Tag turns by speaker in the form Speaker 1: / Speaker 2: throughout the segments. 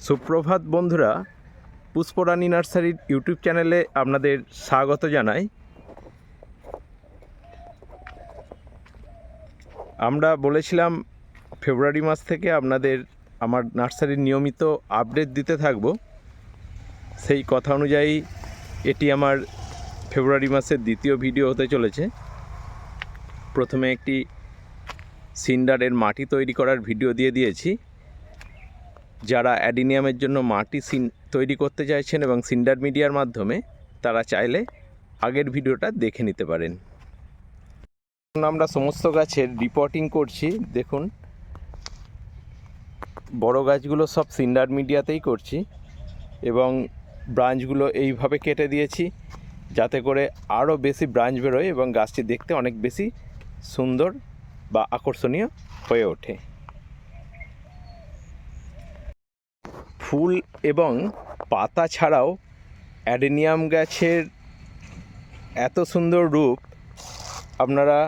Speaker 1: সুপ্রভাত বন্ধুরা, পুষ্পরানী নার্সারির ইউটিউব চ্যানেলে আপনাদের স্বাগত জানাই। আমরা বলেছিলাম ফেব্রুয়ারি মাস থেকে আপনাদের আমার নার্সারির নিয়মিত আপডেট দিতে থাকব। সেই কথা অনুযায়ী এটি আমার ফেব্রুয়ারি মাসের দ্বিতীয় ভিডিও হতে চলেছে। প্রথমে একটি সিন্ডারের মাটি তৈরি করার ভিডিও দিয়েছি। যারা অ্যাডিনিয়ামের জন্য মাটি তৈরি করতে চাইছেন এবং সিন্ডার মিডিয়ার মাধ্যমে, তারা চাইলে আগের ভিডিওটা দেখে নিতে পারেন। আমরা সমস্ত গাছের রিপোর্টিং করছি। দেখুন, বড় গাছগুলো সব সিন্ডার মিডিয়াতেই করছি এবং ব্রাঞ্চগুলো এইভাবে কেটে দিয়েছি যাতে করে আরও বেশি ব্রাঞ্চ বেরোয় এবং গাছটি দেখতে অনেক বেশি সুন্দর বা আকর্ষণীয় হয়ে ওঠে। ফুল এবং পাতা ছাড়াও অ্যাডেনিয়াম গাছের এত সুন্দর রূপ আপনারা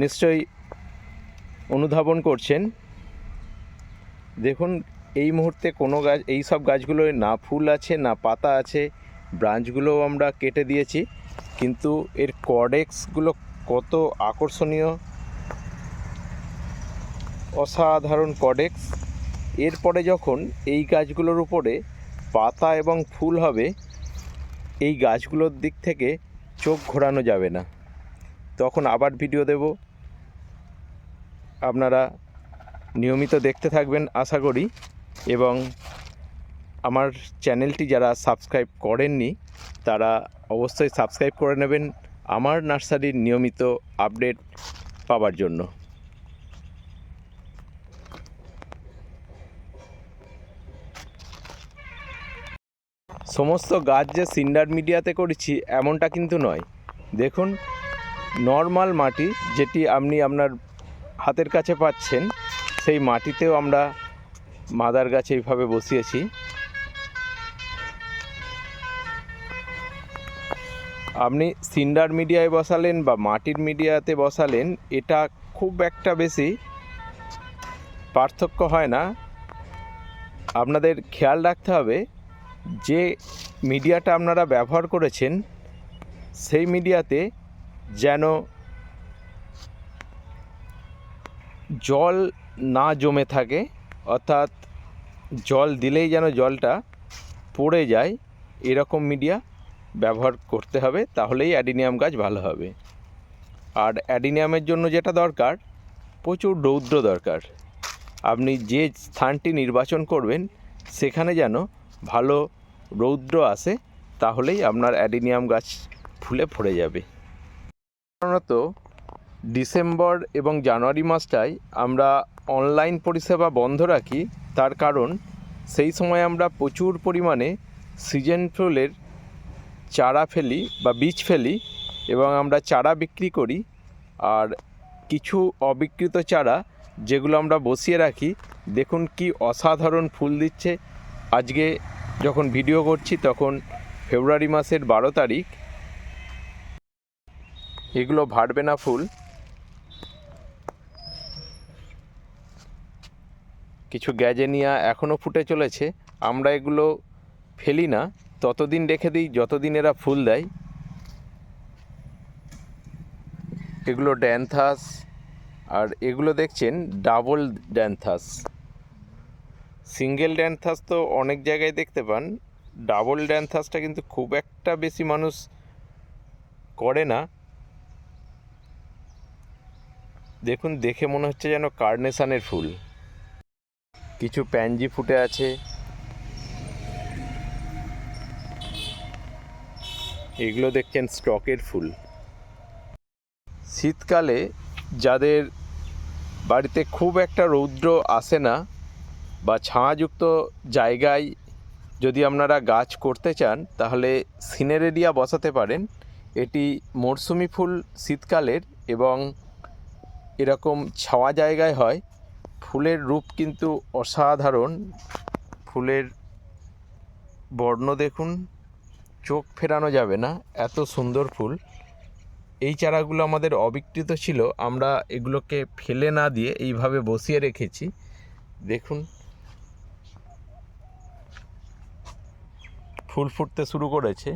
Speaker 1: নিশ্চয়ই অনুধাবন করছেন। দেখুন, এই মুহূর্তে কোনো গাছ, এই সব গাছগুলোয় না ফুল আছে না পাতা আছে, ব্রাঞ্চগুলোও আমরা কেটে দিয়েছি, কিন্তু এর কর্ডেক্সগুলো কত আকর্ষণীয়, অসাধারণ কর্ডেক্স। এরপরে যখন এই গাছগুলোর উপরে পাতা এবং ফুল হবে, এই গাছগুলোর দিক থেকে চোখ ঘোরানো যাবে না। তখন আবার ভিডিও দেব, আপনারা নিয়মিত দেখতে থাকবেন আশা করি। এবং আমার চ্যানেলটি যারা সাবস্ক্রাইব করেননি, তারা অবশ্যই সাবস্ক্রাইব করে নেবেন আমার নার্সারির নিয়মিত আপডেট পাওয়ার জন্য। সমস্ত গাছ যে সিন্ডার মিডিয়াতে করেছি এমনটা কিন্তু নয়। দেখুন, নর্মাল মাটি যেটি আপনি আপনার হাতের কাছে পাচ্ছেন, সেই মাটিতেও আমরা মাদার গাছ এইভাবে বসিয়েছি। আপনি সিন্ডার মিডিয়ায় বসালেন বা মাটির মিডিয়াতে বসালেন, এটা খুব একটা বেশি পার্থক্য হয় না। আপনাদের খেয়াল রাখতে হবে যে মিডিয়াটা আপনারা ব্যবহার করেছেন, সেই মিডিয়াতে যেন জল না জমে থাকে, অর্থাৎ জল দিলেই যেন জলটা পড়ে যায়, এরকম মিডিয়া ব্যবহার করতে হবে, তাহলেই অ্যাডিনিয়াম গাছ ভালো হবে। আর অ্যাডিনিয়ামের জন্য যেটা দরকার, প্রচুর রৌদ্র দরকার। আপনি যে স্থানটি নির্বাচন করবেন সেখানে যেন ভালো রৌদ্র আসে, তাহলেই আপনার অ্যাডিনিয়াম গাছ ফুলে ভরে যাবে। সাধারণত ডিসেম্বর এবং জানুয়ারি মাসটায় আমরা অনলাইন পরিষেবা বন্ধ রাখি। তার কারণ, সেই সময় আমরা প্রচুর পরিমাণে সিজন ফুলের চারা ফেলি বা বীজ ফেলি এবং আমরা চারা বিক্রি করি। আর কিছু অবিকৃত চারা যেগুলো আমরা বসিয়ে রাখি, দেখুন কি অসাধারণ ফুল দিচ্ছে। আজকে যখন ভিডিও করছি তখন ফেব্রুয়ারি মাসের 12 তারিখ। এগুলো ভার্বেনা ফুল। কিছু গ্যাজেনিয়া এখনও ফুটে চলেছে। আমরা এগুলো ফেলি না, ততদিন রেখে দিই যতদিন এরা ফুল দেয়। এগুলো ড্যান্থাস, আর এগুলো দেখছেন ডাবল ড্যান্থাস। সিঙ্গেল ড্যান্থাস তো অনেক জায়গায় দেখতে পান, ডাবল ড্যান্থাসটা কিন্তু খুব একটা বেশি মানুষ করে না। দেখুন, দেখে মনে হচ্ছে যেন কার্নেশনের ফুল। কিছু প্যানজি ফুটে আছে। এগুলো দেখছেন স্টকের ফুল। শীতকালে যাদের বাড়িতে খুব একটা রৌদ্র আসে না বা ছায়াযুক্ত জায়গায় যদি আপনারা গাছ করতে চান, তাহলে সিনেরেরিয়া বসাতে পারেন। এটি মরশুমি ফুল শীতকালের এবং এরকম ছাওয়া জায়গায় হয়। ফুলের রূপ কিন্তু অসাধারণ। ফুলের বর্ণ দেখুন, চোখ ফেরানো যাবে না, এত সুন্দর ফুল। এই চারাগুলো আমাদের অবিকৃত ছিল, আমরা এগুলোকে ফেলে না দিয়ে এইভাবে বসিয়ে রেখেছি। দেখুন, ফুল ফুটতে শুরু করেছে।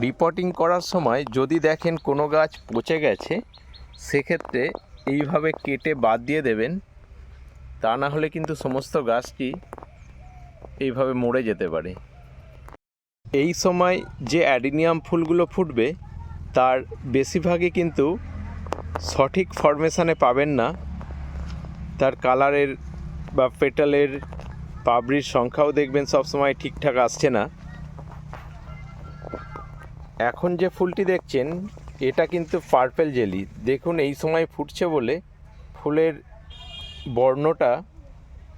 Speaker 1: রিপোর্টিং করার সময় যদি দেখেন কোনো গাছ পচে গেছে, সেক্ষেত্রে এইভাবে কেটে বাদ দিয়ে দেবেন, তা না হলে কিন্তু সমস্ত গাছটি এইভাবে মরে যেতে পারে। এই সময় যে অ্যাডিনিয়াম ফুলগুলো ফুটবে তার বেশিরভাগই কিন্তু সঠিক ফরমেশানে পাবেন না, তার কালারের বা পেটালের পাপড়ির সংখ্যাও দেখবেন সবসময় ঠিকঠাক আসছে না। এখন যে ফুলটি দেখছেন এটা কিন্তু পার্পেল জেলি। দেখুন এই সময় ফুটছে বলে ফুলের বর্ণটা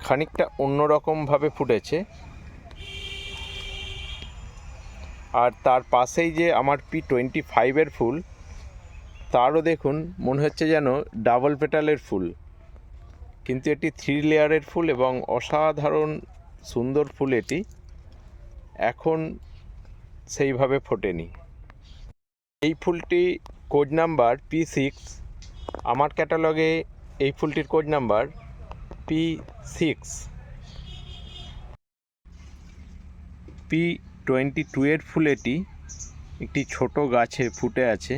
Speaker 1: খানিকটা অন্যরকমভাবে ফুটেছে। আর তার পাশেই যে আমার P25 ফুল, তারও দেখুন মনে হচ্ছে যেন ডাবল পেটালের ফুল, কিন্তু এটি 3 লেয়ারের ফুল এবং অসাধারণ সুন্দর ফুল। এটি এখন সেইভাবে ফোটেনি। এই ফুলটি কোড নাম্বার P6। আমার ক্যাটালগে এই ফুলটির কোড নাম্বার P6। P22 ফুল এটি একটি ছোট গাছে ফুটে আছে।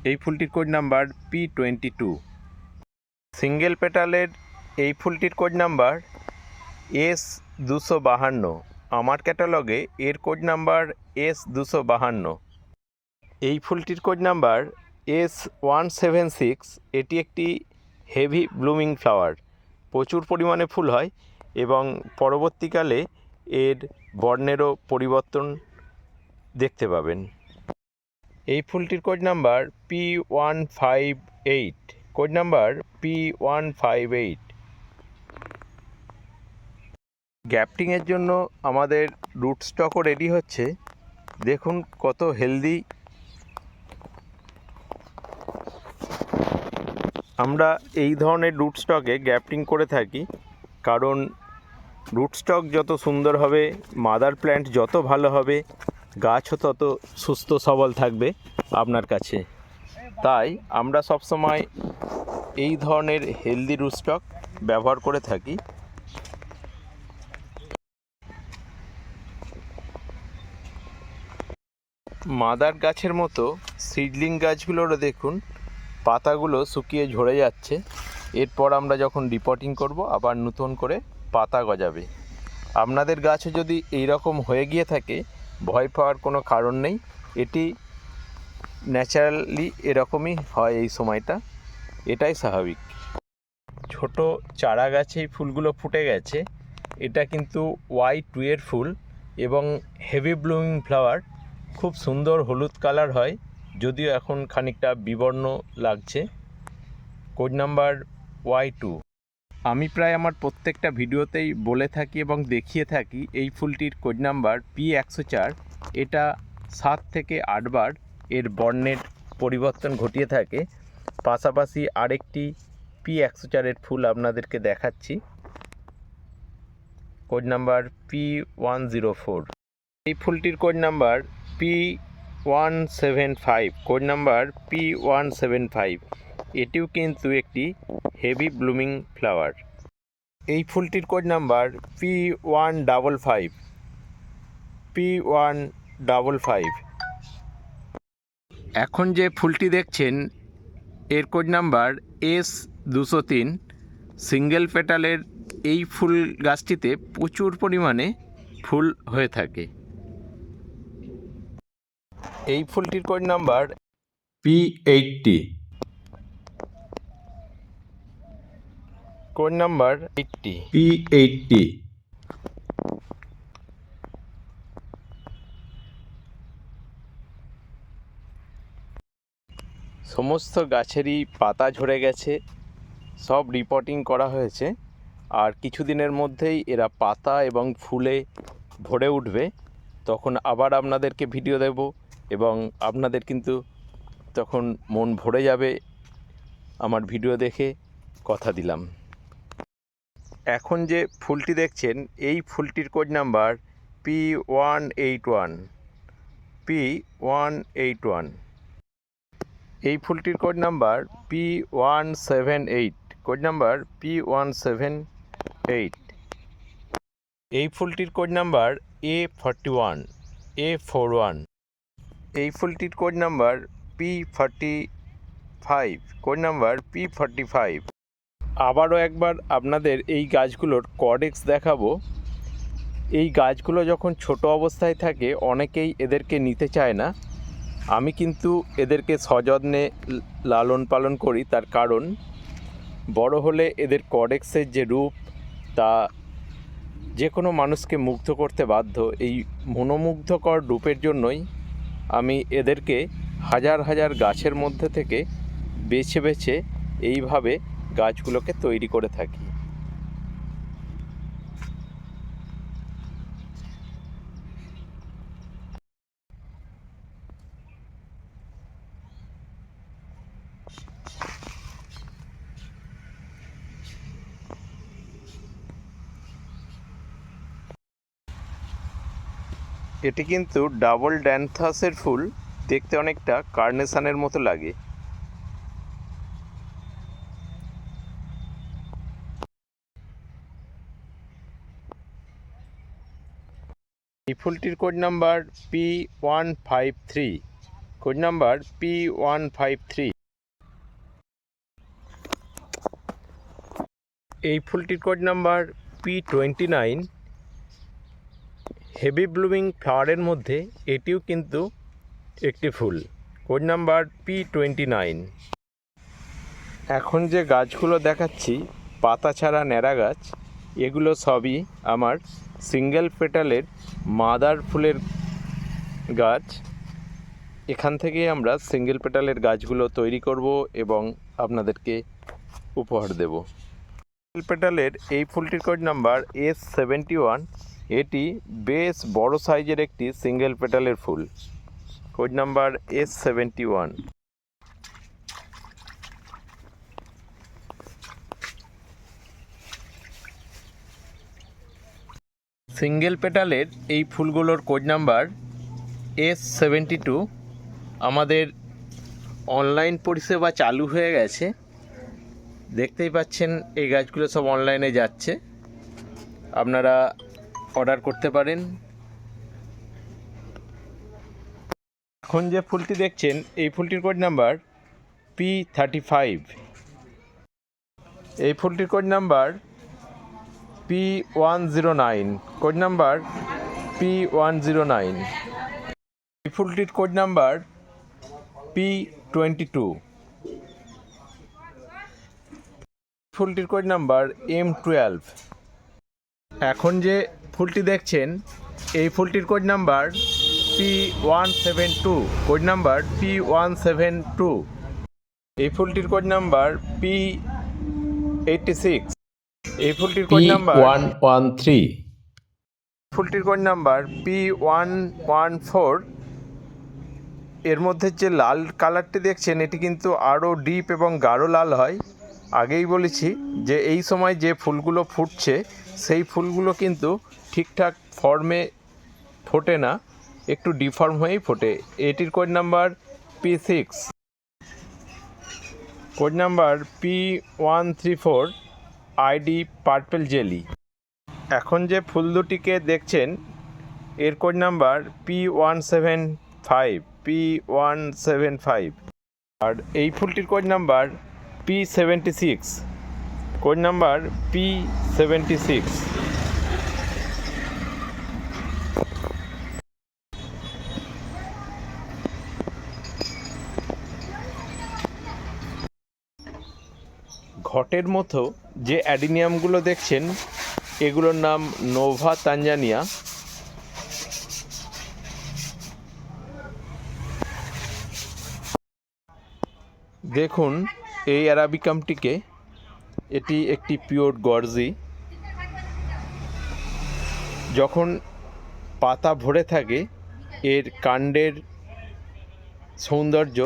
Speaker 1: এই ফুলটির কোড নাম্বার P22। সিঙ্গেল পেটালের এই ফুলটির কোড নাম্বার S252। আমার ক্যাটালগে এর কোড নাম্বার S252। এই ফুলটির কোড নাম্বার S176। এটি একটি হেভি ব্লুমিং ফ্লাওয়ার, প্রচুর পরিমাণে ফুল হয় এবং পরবর্তীকালে এর বর্ণেরও পরিবর্তন দেখতে পাবেন। এই ফুলটির code number P158। Code number P158। গ্যাপটিংয়ের জন্য আমাদের রুট স্টকও রেডি হচ্ছে। দেখুন কত হেলদি। আমরা এই ধরনের রুট স্টকে গ্যাপটিং করে থাকি, কারণ রুট স্টক যত সুন্দর হবে, মাদার প্ল্যান্ট যত ভালো হবে, গাছও তত সুস্থ সবল থাকবে আপনার কাছে। তাই আমরা সবসময় এই ধরনের হেলদি রুট স্টক ব্যবহার করে থাকি। মাদার গাছের মতো সিডলিং গাছগুলোরও দেখুন পাতাগুলো শুকিয়ে ঝরে যাচ্ছে। এরপর আমরা যখন রিপোর্টিং করব আবার নতুন করে পাতা গজাবে। আপনাদের গাছে যদি এই রকম হয়ে গিয়ে থাকে, ভয় পাওয়ার কোনো কারণ নেই। এটি ন্যাচারালি এরকমই হয় এই সময়টা, এটাই স্বাভাবিক। ছোট চারা গাছেই ফুলগুলো ফুটে গেছে। এটা কিন্তু Y2 ফুল এবং হেভি ব্লুমিং ফ্লাওয়ার, খুব সুন্দর হলুদ কালার হয়, যদিও এখন খানিকটা বিবর্ণ লাগছে। Code number Y2। আমি প্রায় আমার প্রত্যেকটা ভিডিওতেই বলে থাকি এবং দেখিয়ে থাকি এই ফুলটির কোড নাম্বার P104। এটা 7 থেকে 8 বার এর বর্ণের পরিবর্তন ঘটিয়ে থাকে। পাশাপাশি আরেকটি P104 ফুল আপনাদেরকে দেখাচ্ছি, কোড নাম্বার P104। এই ফুলটির code number P175। Code number P175। এটিও কিন্তু একটি হেভি ব্লুমিং ফ্লাওয়ার। এই ফুলটির কোড নাম্বার P155। P155। এখন যে ফুলটি দেখছেন এর কোড নাম্বার S203। সিঙ্গেল পেটালের এই ফুল গাছটিতে প্রচুর পরিমাণে ফুল হয়ে থাকে। এই ফুলটির code number P80। Code number 80। P80। সমস্ত গাছেরই পাতা ঝরে গেছে, সব রিপোর্টিং করা হয়েছে, আর কিছুদিনের মধ্যেই এরা পাতা এবং ফুলে ভরে উঠবে। তখন আবার আপনাদেরকে ভিডিও দেব এবং আপনাদের কিন্তু তখন মন ভরে যাবে আমার ভিডিও দেখে, কথা দিলাম। এখন যে ফুলটি দেখছেন এই ফুলটির কোড নাম্বার P181। P181। এই ফুলটির code number P178, code number P178। এই ফুলটির কোড নাম্বার A41, A41। এই ফুলটির code number P45, code number P45। আবারও একবার আপনাদের এই গাছগুলোর কডেক্স দেখাবো। এই গাছগুলো যখন ছোট অবস্থায় থাকে অনেকেই এদেরকে নিতে চায় না। আমি কিন্তু এদেরকে সযত্নে লালন পালন করি, তার কারণ বড় হলে এদের কডেক্সের যে রূপ তা যে কোনো মানুষকে মুগ্ধ করতে বাধ্য। এই মনোমুগ্ধকর রূপের জন্যই আমি এদেরকে হাজার হাজার গাছের মধ্যে থেকে বেছে বেছে এইভাবে গাছগুলোকে তৈরি করে থাকি। এটি কিন্তু ডাবল ড্যান্থাসের ফুল, দেখতে অনেকটা কার্নেশনের মতো লাগে। এই ফুলটির code number P153, code number P153। এই ফুলটির code number P29। Heavy blooming ফ্লাওয়ারের মধ্যে এটিও কিন্তু একটি ফুল, কোড নাম্বার P29। এখন যে গাছগুলো দেখাচ্ছি পাতা ছাড়া ন্যাড়া গাছ, এগুলো সবই আমার সিঙ্গেল পেটালের মাদার ফুলের গাছ। এখান থেকেই আমরা সিঙ্গেল পেটালের গাছগুলো তৈরি করব এবং আপনাদেরকে উপহার দেব। সিঙ্গেল পেটালের এই ফুলটির কোড নাম্বার S71। এটি বেশ বড় সাইজের একটি সিঙ্গেল পেটালের ফুল, কোড নাম্বার S71। সিঙ্গেল পেটালের এই ফুলগুলোর কোড নাম্বার S72। আমাদের অনলাইন পরিষেবা চালু হয়ে গেছে, দেখতেই পাচ্ছেন এই গাছগুলো সব অনলাইনে যাচ্ছে, আপনারা অর্ডার করতে পারেন। এখন যে ফুলটি দেখছেন এই ফুলটির কোড নাম্বার P35। এই ফুলটির code number P109, code number P109। এই ফুলটির কোড নাম্বার P22। ফুলটির কোড নাম্বার M12। এখন যে ফুলটি দেখছেন এই ফুলটির code number P172, code number P172। এই ফুলটির কোড নাম্বার P86। এই ফুলটির কোড নাম্বার P113। ফুলটির কোড নাম্বার P114। এর মধ্যে যে লাল কালারটি দেখছেন এটি কিন্তু আরও ডিপ এবং গাঢ় লাল হয়। আগেই বলেছি যে এই সময় যে ফুলগুলো ফুটছে সেই ফুলগুলো কিন্তু ঠিকঠাক ফর্মে ফোটে না, একটু ডিফর্ম হয়েই ফোটে। এটির code number P6, code number P134, ID purple jelly. এখন যে ফুল দুটিকে দেখছেন এর কোড নাম্বার P175, P175। আর এই ফুলটির code number P76, code number P76। ঘটের মতো যে অ্যাডিনিয়ামগুলো দেখছেন এগুলোর নাম নোভা তানজানিয়া। দেখুন এই অ্যারাবিকামটিকে, এটি একটি পিওর গর্জি। যখন পাতা ভরে থাকে এর কাণ্ডের সৌন্দর্য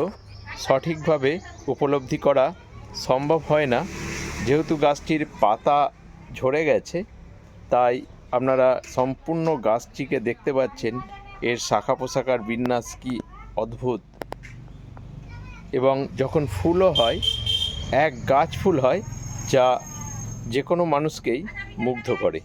Speaker 1: সঠিকভাবে উপলব্ধি করা সম্ভব হয় না, যেহেতু গাছটির পাতা ঝরে গেছে। তাই আপনারা সম্পূর্ণ গাছটিকে দেখতে পাচ্ছেন, এর শাখা পোশাকার বিন্যাস কি অদ্ভুত। এবং যখন ফুলও হয় এক গাছ ফুল হয়, যা যে কোনো মানুষকেই মুগ্ধ করে।